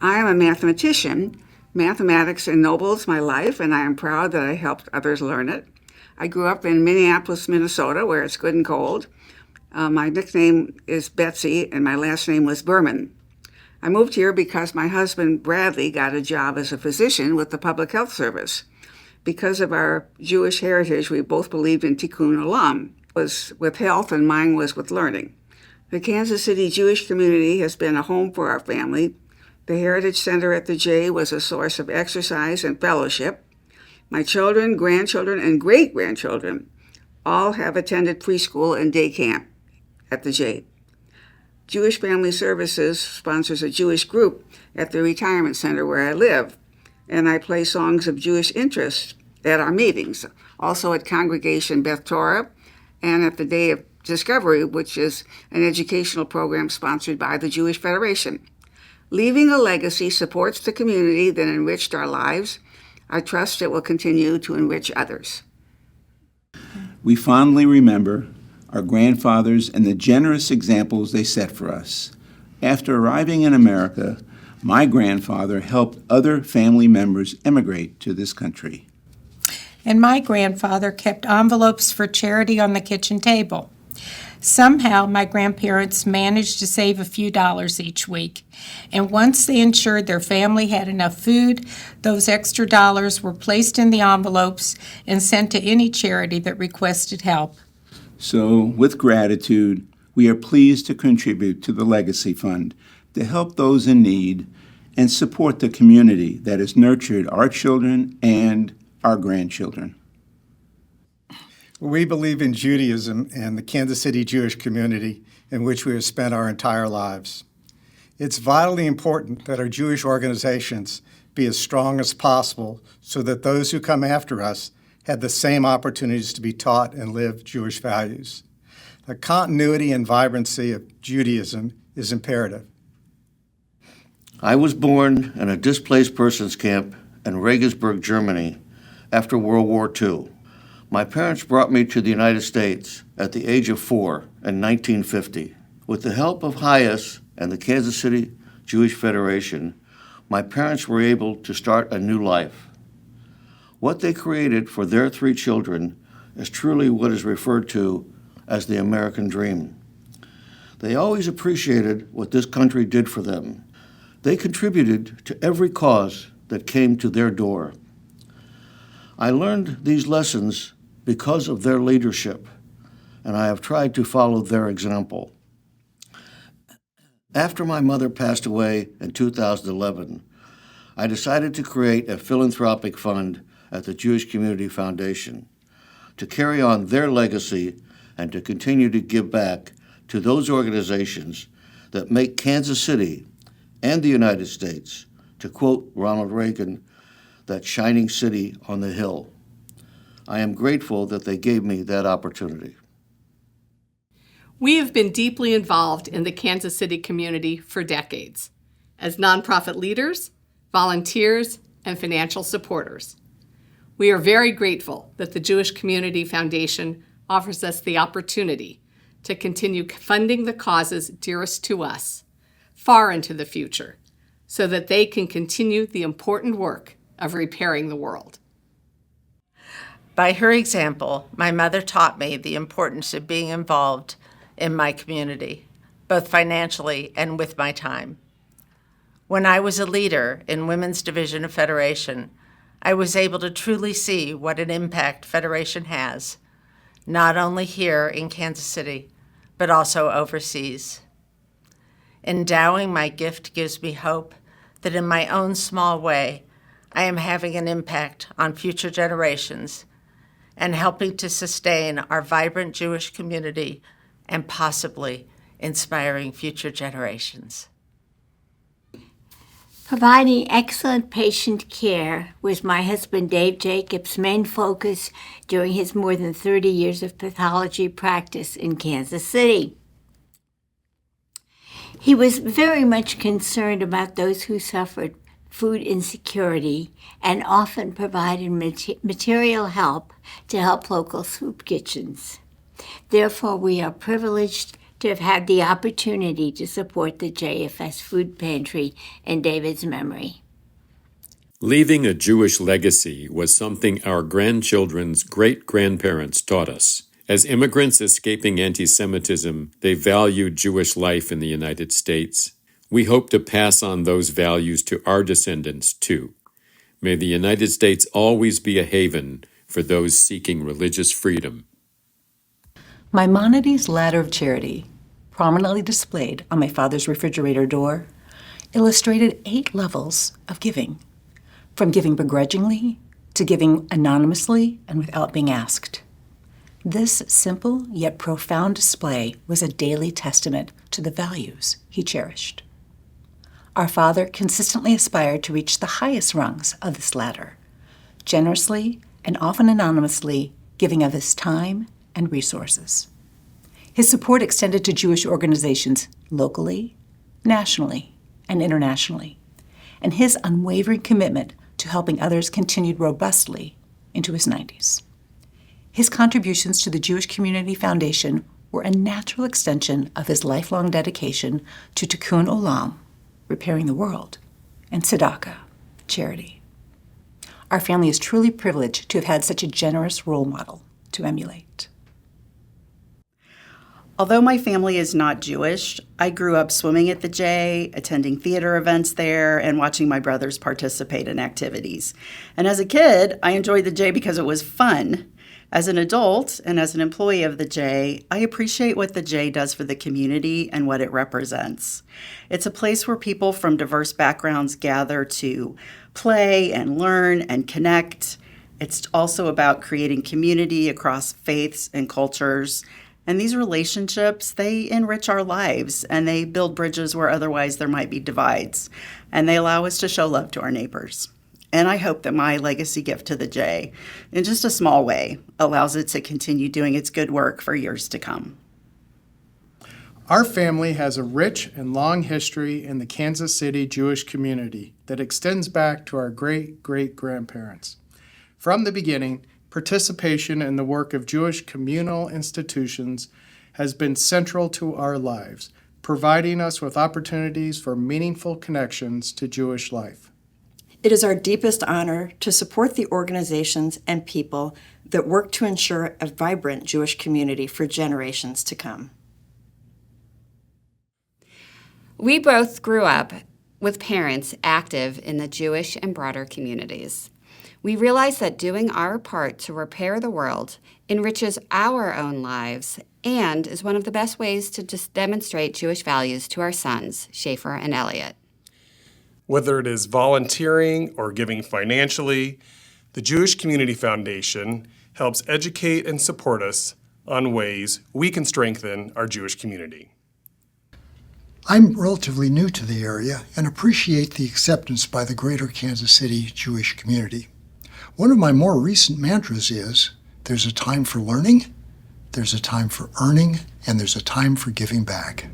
I am a mathematician. Mathematics ennobles my life, and I am proud that I helped others learn it. I grew up in Minneapolis, Minnesota, where it's good and cold. My nickname is Betsy, and my last name was Berman. I moved here because my husband, Bradley, got a job as a physician with the Public Health Service. Because of our Jewish heritage, we both believed in Tikkun Olam. It was with health, and mine was with learning. The Kansas City Jewish community has been a home for our family. The Heritage Center at the J was a source of exercise and fellowship. My children, grandchildren, and great-grandchildren all have attended preschool and day camp at the J. Jewish Family Services sponsors a Jewish group at the retirement center where I live, and I play songs of Jewish interest at our meetings, also at Congregation Beth Torah and at the Day of Discovery, which is an educational program sponsored by the Jewish Federation. Leaving a legacy supports the community that enriched our lives. I trust it will continue to enrich others. We fondly remember our grandfathers and the generous examples they set for us. After arriving in America, my grandfather helped other family members emigrate to this country. And my grandfather kept envelopes for charity on the kitchen table. Somehow, my grandparents managed to save a few dollars each week, and once they ensured their family had enough food, those extra dollars were placed in the envelopes and sent to any charity that requested help. So, with gratitude, we are pleased to contribute to the Legacy Fund to help those in need and support the community that has nurtured our children and our grandchildren. We believe in Judaism and the Kansas City Jewish community in which we have spent our entire lives. It's vitally important that our Jewish organizations be as strong as possible so that those who come after us have the same opportunities to be taught and live Jewish values. The continuity and vibrancy of Judaism is imperative. I was born in a displaced persons camp in Regensburg, Germany, after World War II. My parents brought me to the United States at the age of 4 in 1950. With the help of HIAS and the Kansas City Jewish Federation, my parents were able to start a new life. What they created for their 3 children is truly what is referred to as the American dream. They always appreciated what this country did for them. They contributed to every cause that came to their door. I learned these lessons because of their leadership, and I have tried to follow their example. After my mother passed away in 2011, I decided to create a philanthropic fund at the Jewish Community Foundation to carry on their legacy and to continue to give back to those organizations that make Kansas City and the United States, to quote Ronald Reagan, that shining city on the hill. I am grateful that they gave me that opportunity. We have been deeply involved in the Kansas City community for decades, as nonprofit leaders, volunteers, and financial supporters. We are very grateful that the Jewish Community Foundation offers us the opportunity to continue funding the causes dearest to us far into the future, so that they can continue the important work of repairing the world. By her example, my mother taught me the importance of being involved in my community, both financially and with my time. When I was a leader in Women's Division of Federation, I was able to truly see what an impact Federation has, not only here in Kansas City, but also overseas. Endowing my gift gives me hope that in my own small way, I am having an impact on future generations and helping to sustain our vibrant Jewish community and possibly inspiring future generations. Providing excellent patient care was my husband Dave Jacobs' main focus during his more than 30 years of pathology practice in Kansas City. He was very much concerned about those who suffered food insecurity and often provided material help to help local soup kitchens. Therefore, we are privileged to have had the opportunity to support the JFS Food Pantry in David's memory. Leaving a Jewish legacy was something our grandchildren's great-grandparents taught us. As immigrants escaping anti-Semitism, they valued Jewish life in the United States. We hope to pass on those values to our descendants, too. May the United States always be a haven for those seeking religious freedom. Maimonides' Ladder of Charity, prominently displayed on my father's refrigerator door, illustrated 8 levels of giving, from giving begrudgingly to giving anonymously and without being asked. This simple yet profound display was a daily testament to the values he cherished. Our father consistently aspired to reach the highest rungs of this ladder, generously and often anonymously giving of his time and resources. His support extended to Jewish organizations locally, nationally, and internationally, and his unwavering commitment to helping others continued robustly into his 90s. His contributions to the Jewish Community Foundation were a natural extension of his lifelong dedication to Tikkun Olam, repairing the world, and tzedakah, charity. Our family is truly privileged to have had such a generous role model to emulate. Although my family is not Jewish, I grew up swimming at the J, attending theater events there, and watching my brothers participate in activities. And as a kid, I enjoyed the J because it was fun. As an adult and as an employee of the J, I appreciate what the J does for the community and what it represents. It's a place where people from diverse backgrounds gather to play and learn and connect. It's also about creating community across faiths and cultures. And these relationships, they enrich our lives and they build bridges where otherwise there might be divides. And they allow us to show love to our neighbors. And I hope that my legacy gift to the J, in just a small way, allows it to continue doing its good work for years to come. Our family has a rich and long history in the Kansas City Jewish community that extends back to our great-great-grandparents. From the beginning, participation in the work of Jewish communal institutions has been central to our lives, providing us with opportunities for meaningful connections to Jewish life. It is our deepest honor to support the organizations and people that work to ensure a vibrant Jewish community for generations to come. We both grew up with parents active in the Jewish and broader communities. We realize that doing our part to repair the world enriches our own lives and is one of the best ways to just demonstrate Jewish values to our sons, Schaefer and Elliot. Whether it is volunteering or giving financially, the Jewish Community Foundation helps educate and support us on ways we can strengthen our Jewish community. I'm relatively new to the area and appreciate the acceptance by the greater Kansas City Jewish community. One of my more recent mantras is, there's a time for learning, there's a time for earning, and there's a time for giving back.